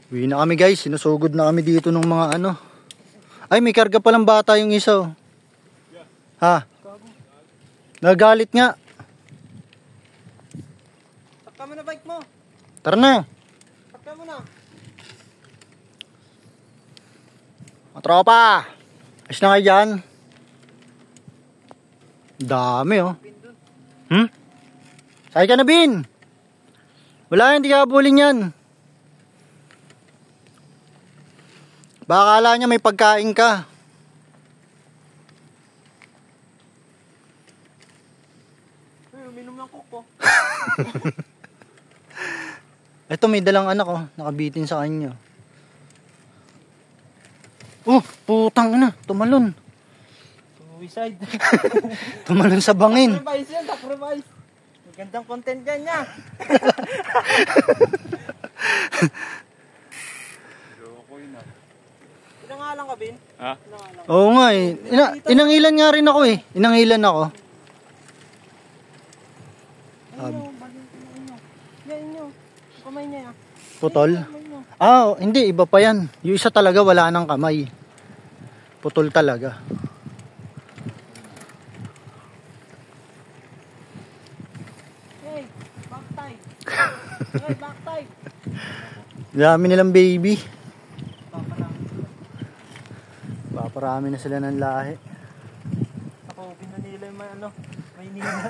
Uwi na kami guys, sinusugod na kami dito ng mga ano. Ay, may karga palang bata yung isa oh. Ha? Nagalit nga. Takka mo na bike mo. Tara na. Takka mo na. Mga tropa. Ayos na kayo dyan. Dami oh. Sakay ka na, Bin. Wala, hindi ka buling yan. Baka akala niya may pagkain ka. Ay, uminom ng kuko. Ito may dalang anak oh, nakabitin sa kanya. Oh, putang ina, tumalon. Suicide. Tumalon sa bangin. Sacrifice yan, sacrifice. Magandang content yan niya. Inangalan ka, Bin? Ha? Oo nga eh. Inangilan nga rin ako eh. Inangilan ako. Ayun, yan inyo. Kamay niya ya. Putol? Ah, hindi. Iba pa yan. Yung isa talaga wala ng kamay. Putol talaga. Hey, back tie. Hey, back tie. Dami nilang baby. Paparami na sila ng lahi. Ako, pinanila yung may nila.